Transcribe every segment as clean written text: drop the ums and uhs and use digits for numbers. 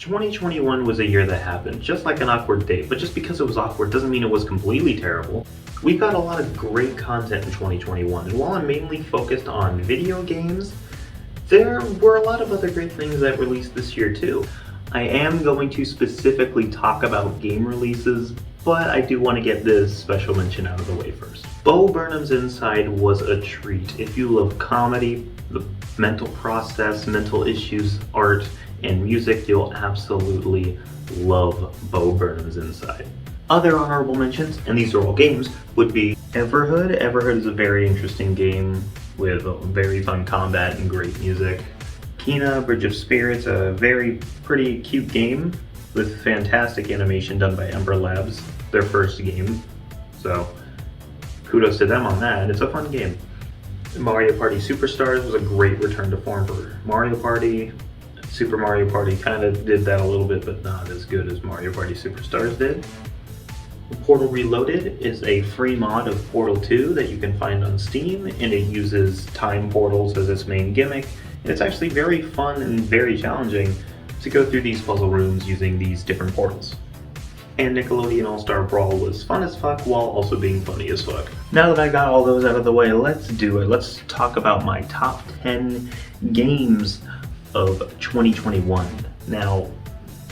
2021 was a year that happened, just like an awkward date, but just because it was awkward doesn't mean it was completely terrible. We got a lot of great content in 2021, and while I'm mainly focused on video games, there were a lot of other great things that released this year too. I am going to specifically talk about game releases, but I do want to get this special mention out of the way first. Bo Burnham's Inside was a treat. If you love comedy, the mental process, mental issues, art, and music, you'll absolutely love Bo Burnham's Inside. Other honorable mentions, and these are all games, would be Everhood. Everhood is a very interesting game with very fun combat and great music. Kena, Bridge of Spirits, a very pretty cute game with fantastic animation done by Ember Labs, their first game. So kudos to them on that. It's a fun game. Mario Party Superstars was a great return to form for Mario Party. Super Mario Party kind of did that a little bit, but not as good as Mario Party Superstars did. Portal Reloaded is a free mod of Portal 2 that you can find on Steam, and it uses time portals as its main gimmick. And it's actually very fun and very challenging to go through these puzzle rooms using these different portals. And Nickelodeon All-Star Brawl was fun as fuck while also being funny as fuck. Now that I got all those out of the way, let's do it. Let's talk about my top 10 games of 2021. Now,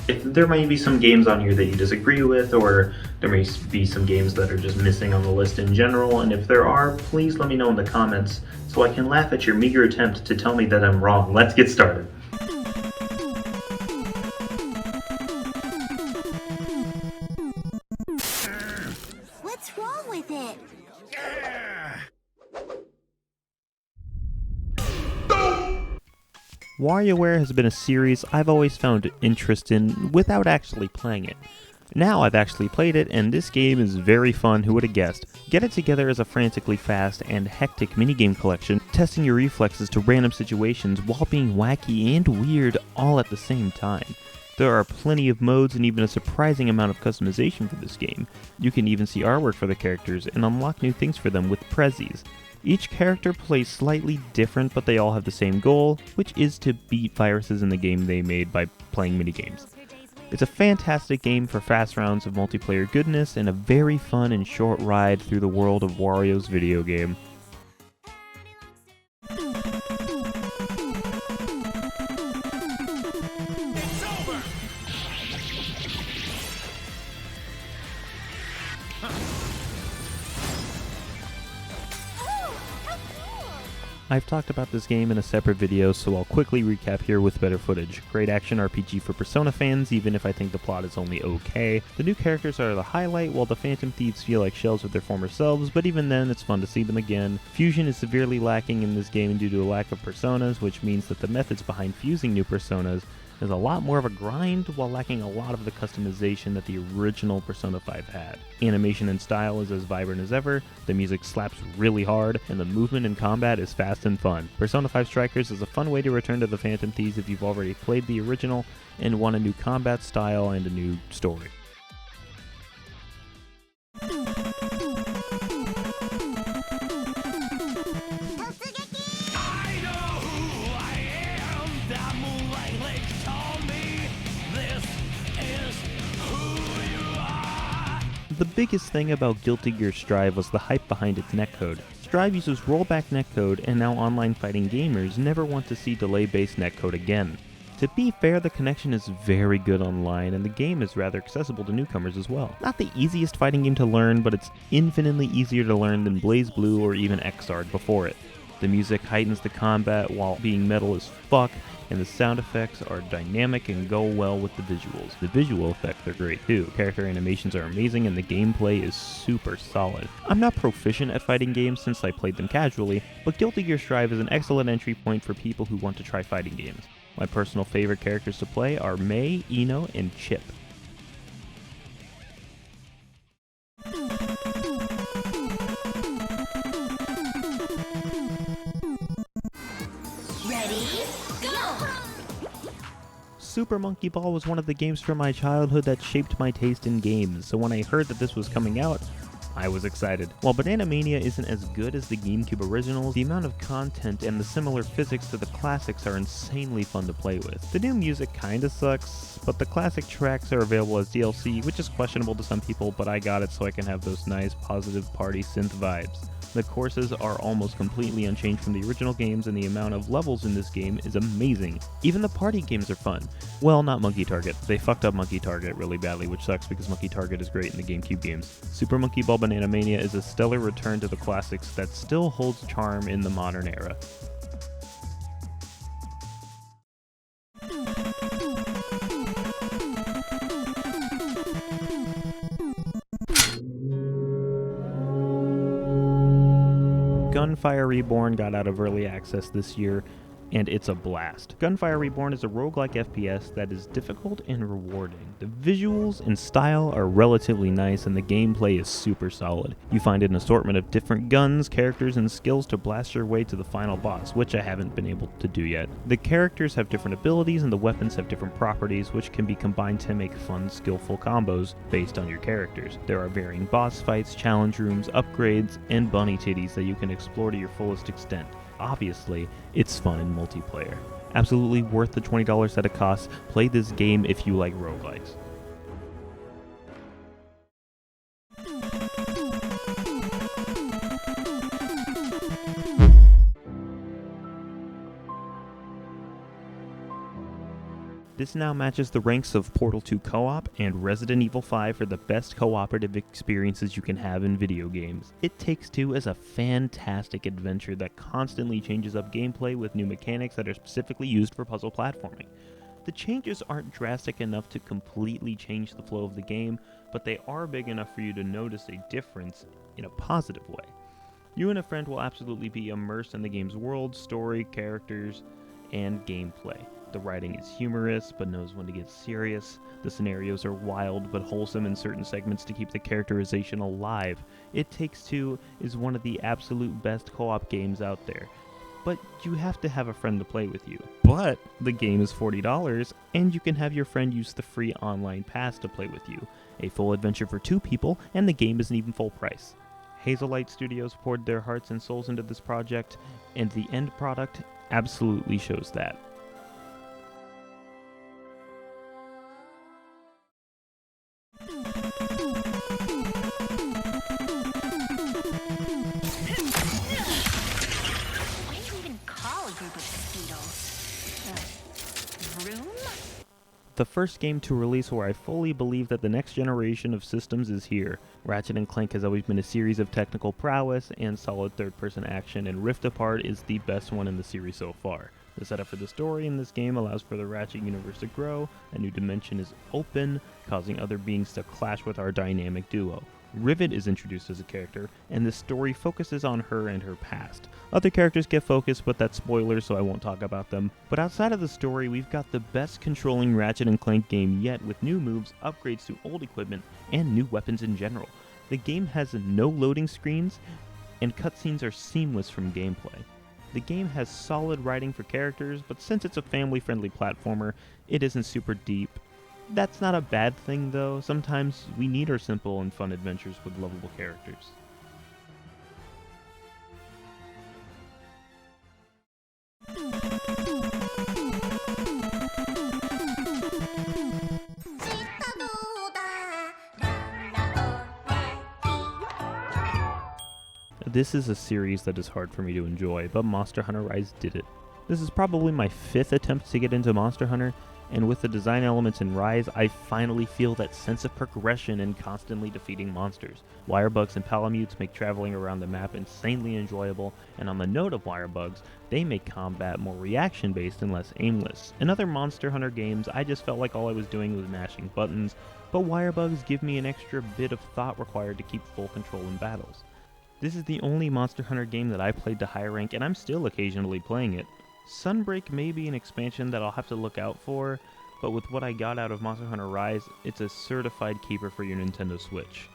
if there may be some games on here that you disagree with, or there may be some games that are just missing on the list in general, and if there are, please let me know in the comments so I can laugh at your meager attempt to tell me that I'm wrong. Let's get started. What's wrong with it? WarioWare has been a series I've always found interest in without actually playing it. Now I've actually played it, and this game is very fun, who would have guessed. Get it together as a frantically fast and hectic minigame collection, testing your reflexes to random situations while being wacky and weird all at the same time. There are plenty of modes and even a surprising amount of customization for this game. You can even see artwork for the characters and unlock new things for them with prezzies. Each character plays slightly different, but they all have the same goal, which is to beat viruses in the game they made by playing minigames. It's a fantastic game for fast rounds of multiplayer goodness and a very fun and short ride through the world of Wario's video game. I've talked about this game in a separate video, so I'll quickly recap here with better footage. Great action RPG for Persona fans, even if I think the plot is only okay. The new characters are the highlight, while the Phantom Thieves feel like shells of their former selves, but even then it's fun to see them again. Fusion is severely lacking in this game due to a lack of personas, which means that the methods behind fusing new personas is a lot more of a grind while lacking a lot of the customization that the original Persona 5 had. Animation and style is as vibrant as ever, the music slaps really hard, and the movement and combat is fast and fun. Persona 5 Strikers is a fun way to return to the Phantom Thieves if you've already played the original and want a new combat style and a new story. The biggest thing about Guilty Gear Strive was the hype behind its netcode. Strive uses rollback netcode, and now online fighting gamers never want to see delay-based netcode again. To be fair, the connection is very good online, and the game is rather accessible to newcomers as well. Not the easiest fighting game to learn, but it's infinitely easier to learn than BlazBlue or even Xrd before it. The music heightens the combat while being metal as fuck, and the sound effects are dynamic and go well with the visuals. The visual effects are great too. Character animations are amazing and the gameplay is super solid. I'm not proficient at fighting games since I played them casually, but Guilty Gear Strive is an excellent entry point for people who want to try fighting games. My personal favorite characters to play are Mei, Ino, and Chip. Super Monkey Ball was one of the games from my childhood that shaped my taste in games, so when I heard that this was coming out, I was excited. While Banana Mania isn't as good as the GameCube originals, the amount of content and the similar physics to the classics are insanely fun to play with. The new music kinda sucks, but the classic tracks are available as DLC, which is questionable to some people, but I got it so I can have those nice, positive party synth vibes. The courses are almost completely unchanged from the original games, and the amount of levels in this game is amazing. Even the party games are fun. Well, not Monkey Target. They fucked up Monkey Target really badly, which sucks because Monkey Target is great in the GameCube games. Super Monkey Ball Banana Mania is a stellar return to the classics that still holds charm in the modern era. Gunfire Reborn got out of early access this year, and it's a blast. Gunfire Reborn is a roguelike FPS that is difficult and rewarding. The visuals and style are relatively nice, and the gameplay is super solid. You find an assortment of different guns, characters, and skills to blast your way to the final boss, which I haven't been able to do yet. The characters have different abilities, and the weapons have different properties, which can be combined to make fun, skillful combos based on your characters. There are varying boss fights, challenge rooms, upgrades, and bunny titties that you can explore to your fullest extent. Obviously, it's fun in multiplayer. Absolutely worth the $20 that it costs. Play this game if you like roguelikes. This now matches the ranks of Portal 2 co-op and Resident Evil 5 for the best cooperative experiences you can have in video games. It Takes Two is a fantastic adventure that constantly changes up gameplay with new mechanics that are specifically used for puzzle platforming. The changes aren't drastic enough to completely change the flow of the game, but they are big enough for you to notice a difference in a positive way. You and a friend will absolutely be immersed in the game's world, story, characters, and gameplay. The writing is humorous, but knows when to get serious. The scenarios are wild, but wholesome in certain segments to keep the characterization alive. It Takes Two is one of the absolute best co-op games out there. But you have to have a friend to play with you. But the game is $40, and you can have your friend use the free online pass to play with you. A full adventure for 2 people, and the game isn't even full price. Hazelight Studios poured their hearts and souls into this project, and the end product absolutely shows that. The first game to release where I fully believe that the next generation of systems is here. Ratchet & Clank has always been a series of technical prowess and solid third-person action, and Rift Apart is the best one in the series so far. The setup for the story in this game allows for the Ratchet universe to grow, a new dimension is open, causing other beings to clash with our dynamic duo. Rivet is introduced as a character, and the story focuses on her and her past. Other characters get focused, but that's spoilers, so I won't talk about them. But outside of the story, we've got the best controlling Ratchet & Clank game yet, with new moves, upgrades to old equipment, and new weapons in general. The game has no loading screens, and cutscenes are seamless from gameplay. The game has solid writing for characters, but since it's a family-friendly platformer, it isn't super deep. That's not a bad thing though. Sometimes we need our simple and fun adventures with lovable characters. This is a series that is hard for me to enjoy, but Monster Hunter Rise did it. This is probably my 5th attempt to get into Monster Hunter, and with the design elements in Rise, I finally feel that sense of progression in constantly defeating monsters. Wirebugs and Palamutes make traveling around the map insanely enjoyable, and on the note of wirebugs, they make combat more reaction-based and less aimless. In other Monster Hunter games, I just felt like all I was doing was mashing buttons, but wirebugs give me an extra bit of thought required to keep full control in battles. This is the only Monster Hunter game that I played to high rank, and I'm still occasionally playing it. Sunbreak may be an expansion that I'll have to look out for, but with what I got out of Monster Hunter Rise, it's a certified keeper for your Nintendo Switch.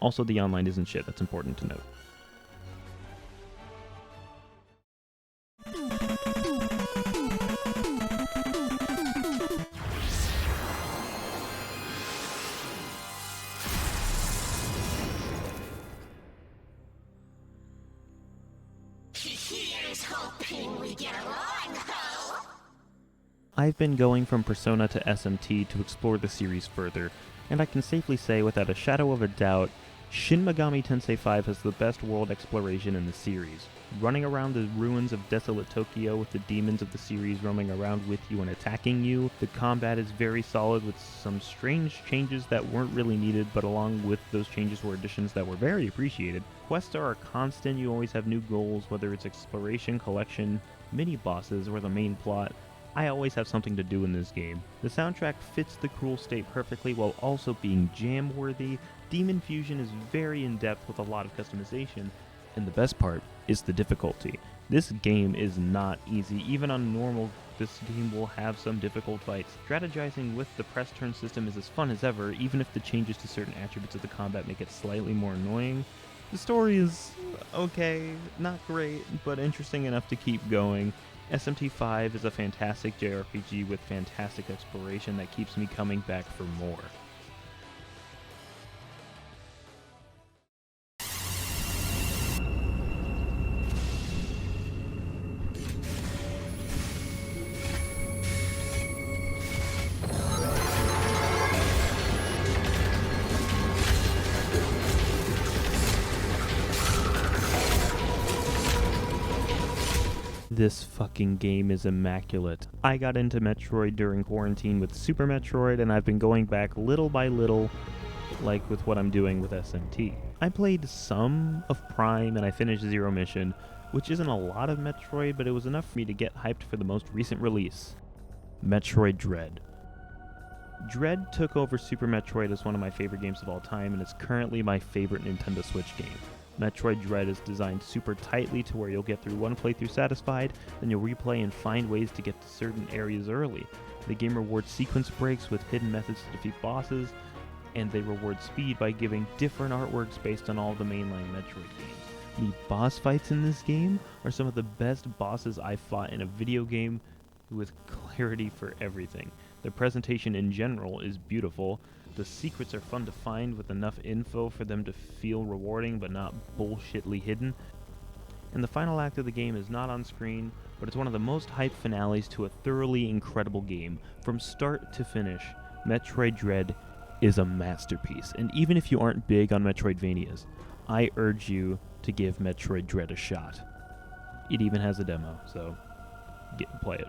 Also, the online isn't shit, that's important to note. hoping we get along, though. I've been going from Persona to SMT to explore the series further, and I can safely say without a shadow of a doubt, Shin Megami Tensei 5 has the best world exploration in the series. Running around the ruins of desolate Tokyo with the demons of the series roaming around with you and attacking you, the combat is very solid with some strange changes that weren't really needed, but along with those changes were additions that were very appreciated. Quests are constant, you always have new goals, whether it's exploration, collection, mini-bosses, or the main plot. I always have something to do in this game. The soundtrack fits the Cruel State perfectly while also being jam-worthy. Demon Fusion is very in-depth with a lot of customization, and the best part is the difficulty. This game is not easy. Even on normal, this game will have some difficult fights. Strategizing with the press turn system is as fun as ever, even if the changes to certain attributes of the combat make it slightly more annoying. The story is okay, not great, but interesting enough to keep going. SMT5 is a fantastic JRPG with fantastic exploration that keeps me coming back for more. This fucking game is immaculate. I got into Metroid during quarantine with Super Metroid, and I've been going back little by little, like with what I'm doing with SMT. I played some of Prime, and I finished Zero Mission, which isn't a lot of Metroid, but it was enough for me to get hyped for the most recent release, Metroid Dread. Dread took over Super Metroid as one of my favorite games of all time, and it's currently my favorite Nintendo Switch game. Metroid Dread is designed super tightly to where you'll get through one playthrough satisfied, then you'll replay and find ways to get to certain areas early. The game rewards sequence breaks with hidden methods to defeat bosses, and they reward speed by giving different artworks based on all the mainline Metroid games. The boss fights in this game are some of the best bosses I've fought in a video game, with clarity for everything. The presentation in general is beautiful. The secrets are fun to find with enough info for them to feel rewarding but not bullshitly hidden. And the final act of the game is not on screen, but it's one of the most hyped finales to a thoroughly incredible game. From start to finish, Metroid Dread is a masterpiece. And even if you aren't big on Metroidvanias, I urge you to give Metroid Dread a shot. It even has a demo, so play it.